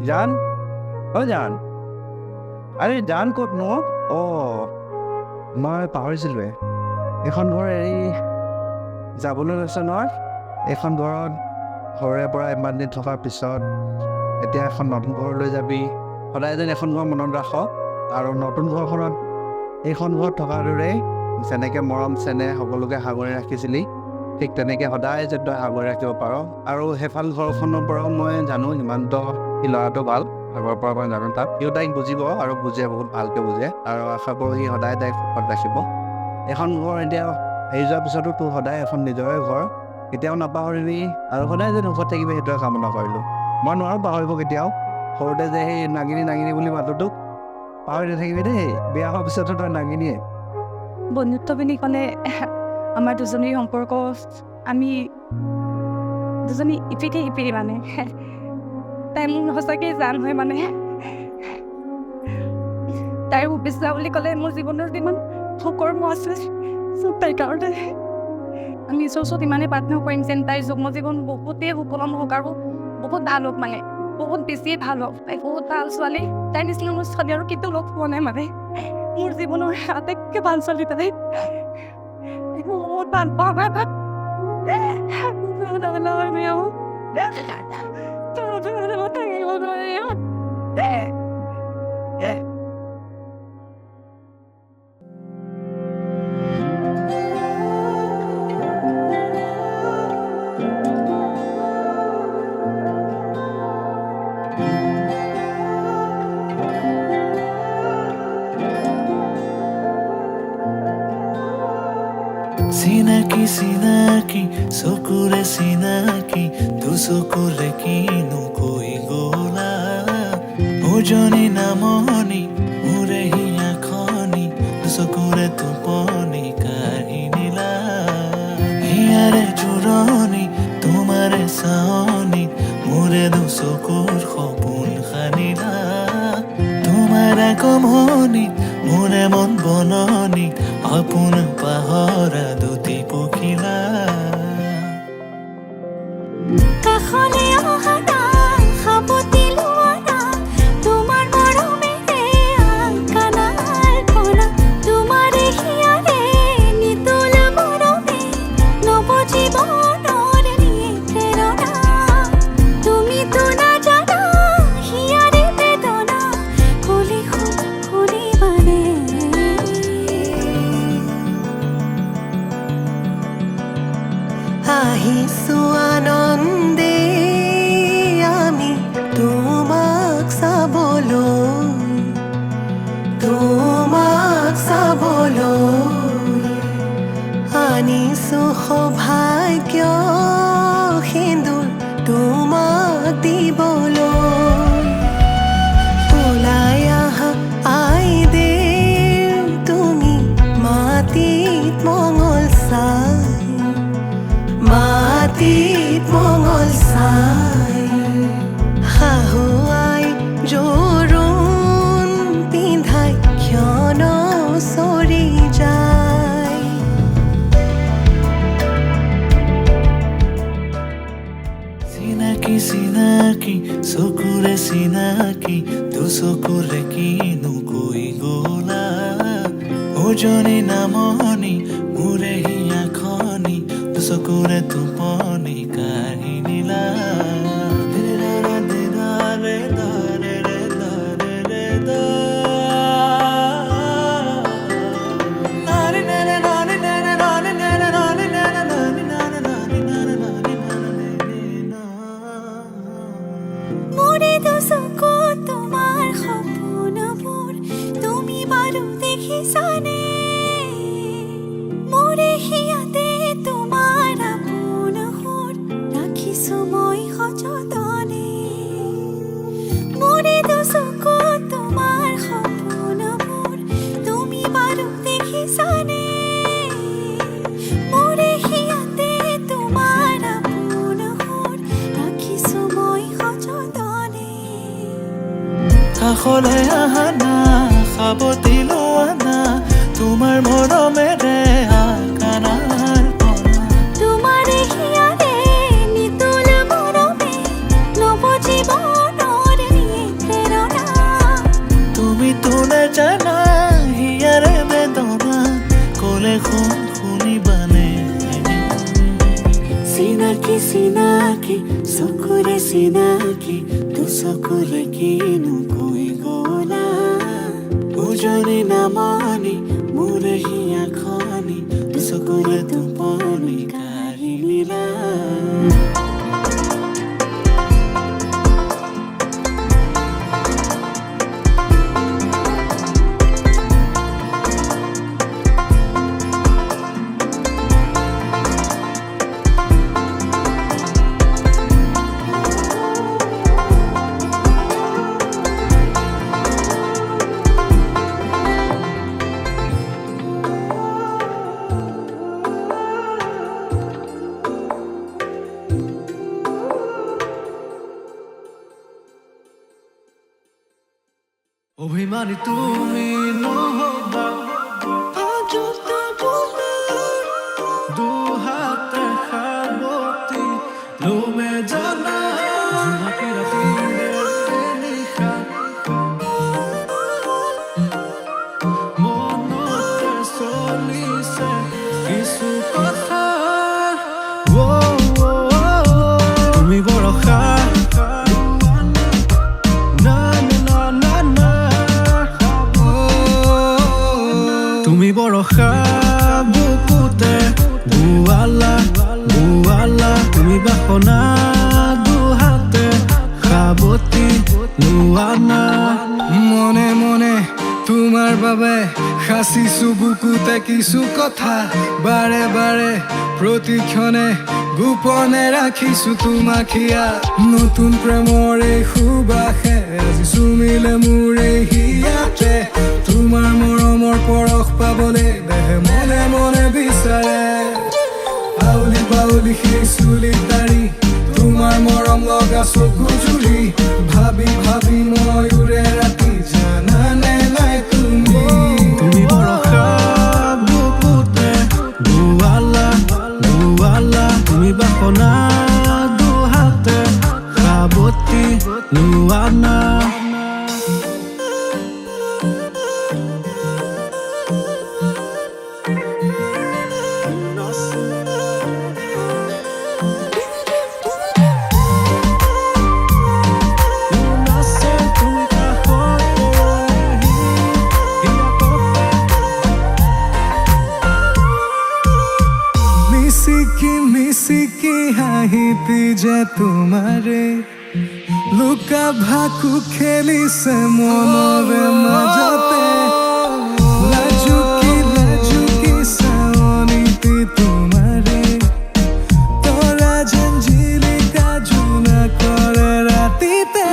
জান জান আৰে জান ক'তনো মই পাহৰিছিলোঁৱে এইখন ঘৰ এৰি যাবলৈ লৈছে নহয় এইখন ঘৰত ঘৰৰে পৰা ইমান দিন থকাৰ পিছত এতিয়া এখন নতুন ঘৰলৈ যাবি সদায় যেন এখন ঘৰ মনত ৰাখ আৰু নতুন ঘৰখনত এইখন ঘৰত থকাৰ দৰেই যেনেকৈ মৰম চেনেহ সকলোকে সাঙুৰি ৰাখিছিলি ঠিক তেনেকৈ সদায় যেন তই সাঙুৰি ৰাখিব পাৰ আৰু সেইফাল ঘৰখনৰ পৰাও মই জানো হিমান্ত সি ল'ৰাটো ভাল আগৰ পৰা মই জানো সিও তাইক বুজিব আৰু বুজে বহুত ভালকৈ বুজে আৰু আশা কৰোঁ সি সদায় তাইক সুখত ৰাখিব এখন ঘৰ এতিয়া এৰি যোৱাৰ পিছতো তোৰ সদায় এখন নিজৰে ঘৰ কেতিয়াও নাপাহৰিবি আৰু সদায় যেন সুখত থাকিবি সেইটোৱে কামনা কৰিলোঁ মই নোৱাৰোঁ পাহৰিব কেতিয়াও সৰুতে যে সেই নাগিনী বুলি মাতো তোক পাহৰি নাথাকিবি দেই বিয়া হোৱাৰ পিছতো তই নাগিনীয়ে বন্ধুত্ব বুলি ক'লে আমাৰ দুজনীৰ সম্পৰ্ক আমি দুজনী ইপিঠি মানে তাই মোৰ সঁচাকৈ জান হয় মানে তাইৰ শুভেচ্ছা বুলি ক'লে মোৰ জীৱনৰ যিমান সুকৰ্ম আছে চব তাইৰ কাৰণে আমি ঈশ্বৰৰ ওচৰত ইমানেই প্ৰাৰ্থনা কৰিম যেন তাইৰ যুগ্ম জীৱন বহুতেই সুকলম হওক আৰু বহুত ভাল হওক মানে বহুত বেছিয়ে ভাল হওক তাই বহুত ভাল ছোৱালী তাইৰ নিচিনা মোৰ ছোৱালী আৰু কেতিয়াও লগ পোৱা নাই মানে মোৰ জীৱনৰ আটাইতকৈ ভাল ছোৱালী তাই বহুত ভাল পাওঁ চিনাকি চকুৰে চিনাকি দুচকুৰে কিনো কৈ গলা উজনি নামনি মোৰে হিয়া খনি দুচকুৰে টোপনি কাঢ়ি নিলা হিয়াৰে জোৰণি তোমাৰে চাৱনি মোৰে দুচকুৰ সপোন সানিলা তোমাৰ আগমনি মোৰে মন বননি আপোন পাহৰা দুটি পখিলা কাষলে অহা না সাৱটি লোৱা না তোমাৰ মৰমেৰে কাণাৰ পৰা তোমাৰে হিয়াৰে নিতল মৰমে নৱ জীৱনৰ নিয়ে প্ৰেৰণা তুমিতো নাজানা হিয়াৰে বেদনা কলি শুনিবানে আহিছো আনন্দে আমি তোমাক চাবলৈ আনিছো সৌভাগ্য সিন্দুৰ তোমাক দিবলৈ ওলাই আহা আই দেৱ তুমি মাটিত মঙল চাই শাহুৱাই জোৰোণ পিন্ধাই ক্ষণ চৰি যায় চিনাকি চকুৰে চিনাকি দুচকুৰে কিনো কৈ গলা উজনি নামনি মোৰে হিয়া খনি দুচকুৰে টোপনি কাঢ়ি নিলা মোৰে দুচকু তোমাৰ সপোনবোৰ তুমি বাৰু দেখিছানে মোৰে হিয়াতে তোমাৰ আপোন সুৰ ৰাখিছো মই সযতনে মোৰে দুচকু তোমাৰ সপোনবোৰ তুমি বাৰু দেখিছানে মোৰে হিয়াতে তোমাৰ আপোন সুৰ ৰাখিছো মই সযতনে কাষলে আহা না সাৱটি লোৱা না তোমাৰ মৰমেৰে কাণাৰ পৰা তোমাৰে হিয়াৰে নিতল মৰমে নৱ জীৱনৰ চিনাকি চিনাকি চকুৰে চিনাকি দুচকুৰে কিনো কৈ গলা উজনি নামনি মোৰ হিয়া খনি দুচকুৰে টোপনি কাঢ়ি নিলা অভিমানী তুমি নহবা দুহাতে সাৱটি লোমে জানা জোনাকী ৰাতিৰে নিশা মনতে চলিছে কিছু কথা তুমি বৰষা তুমি বৰষা বুকুতে বুৱালা বুৱালা তুমি বাসনা দুহাতে সাৱটি লোৱানা মনে মনে তোমাৰ বাবে সাঁচিছো বুকুতে কিছু কথা বাৰে বাৰে প্ৰতিক্ষণে গোপনে ৰাখিছো তোমাক হিয়া নতুন প্ৰেমৰ এই সুবাসে আজি চুমিলে মোৰ এই হিয়াতে তোমাৰ মৰমৰ পৰশ পাবলৈ দেহে মনে মনে বিচাৰে আউলি বাউলি সেই চুলি তাৰি তোমাৰ মৰম লগা চকু জুৰি ভাবি ভাবি মই উৰে ৰাতি জানানে নাই তুমি তুমি বৰষা বুকুতে বুৱালা বুৱালা তুমি বাসনা দুহাতে সাৱটি লোৱানা মিচিকি হাঁহিতি যে তোমাৰে লুকা ভাকু খেলিছে মনৰে মাজতে লাজুকি লাজুকি চাৱনিতি তোমাৰে তৰা যেন জিলিকা জোনা কৰে ৰাতিতে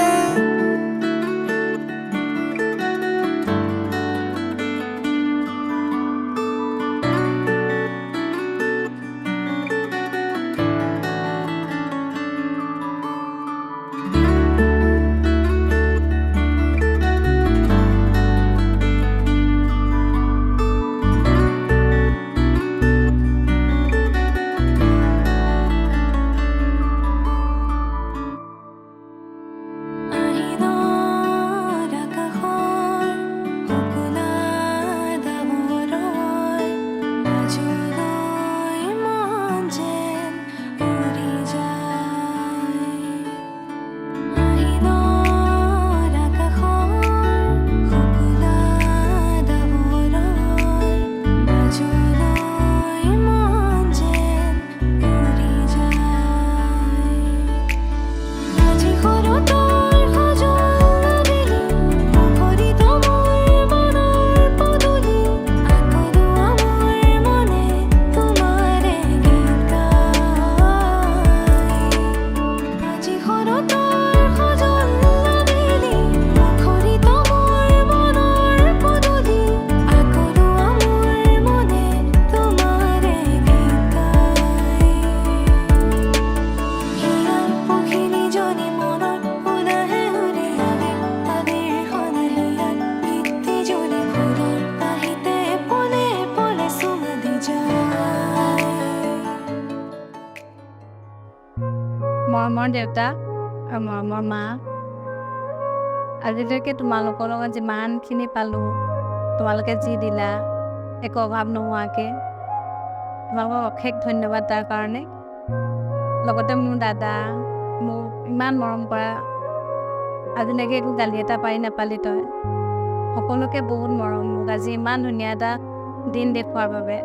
মৰমৰ দেউতা আৰু মৰমৰ মা আজিলৈকে তোমালোকৰ লগত যিমানখিনি পালোঁ তোমালোকে যি দিলা একো অভাৱ নোহোৱাকৈ তোমালোকক অশেষ ধন্যবাদ তাৰ কাৰণে লগতে মোৰ দাদা মোক ইমান মৰম কৰা, আজিলৈকে একো গালি এটা পাৰি নাপালি তই। সকলোকে বহুত মৰম, মোক আজি ইমান ধুনীয়া এটা দিন দেখুৱাৰ বাবে।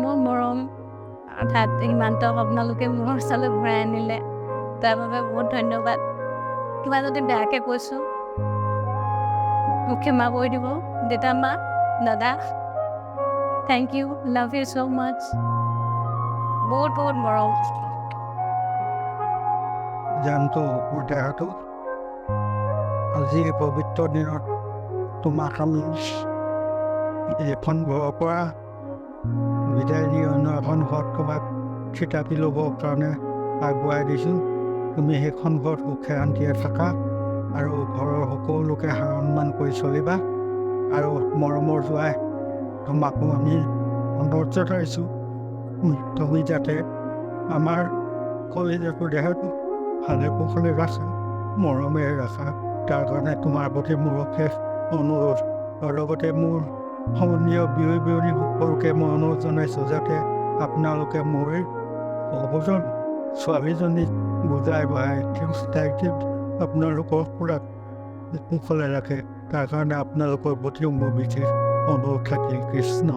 মোৰ মৰম অৰ্থাৎ ইমানটো আপোনালোকে মোৰ ওচৰলৈ ঘূৰাই আনিলে, তাৰ বাবে বহুত ধন্যবাদ। কিবা যদি বেয়াকৈ কৈছোঁ মোক ক্ষমা কৰি দিব দেউতা, মা, দাদা। Thank you, love you so' much. বহুত বহুত মৰম। জানটো মোৰ দেহাটো আজি এই পবিত্ৰ দিনত তোমাক আমি এখন ঘৰৰ পৰা বিদায় দি অন্য এখন ঘৰত তোমাক থিতাপি ল'বৰ কাৰণে আগবঢ়াই দিছোঁ। তুমি সেইখন ঘৰত সুখে শান্তিৰে থাকা আৰু ঘৰৰ সকলোকে সন্মান কৰি চলিবা। আৰু মৰমৰ জোৱাই তোমাকো আমি অনুৰোধ জনাইছোঁ, তুমি যাতে আমাৰ কলিজাটোৰ দেহটো ভালে কুশলে ৰাখা, মৰমেৰে ৰাখা, তাৰ কাৰণে তোমাৰ প্ৰতি মোৰ অশেষ অনুৰোধ। আৰু লগতে মোৰ সম্বন্ধীয় বিয়ৈ বিয়নী সকলোকে মই অনুৰোধ জনাইছোঁ যাতে আপোনালোকে মোৰ সহজন ছোৱালীজনীক বুজাই বঢ়াই তাইক আপোনালোকৰ পৰা কুশলে ৰাখে, তাৰ কাৰণে আপোনালোকৰ প্ৰতিও মোৰ বিশেষ অনুৰোধ থাকিল। কৃষ্ণ।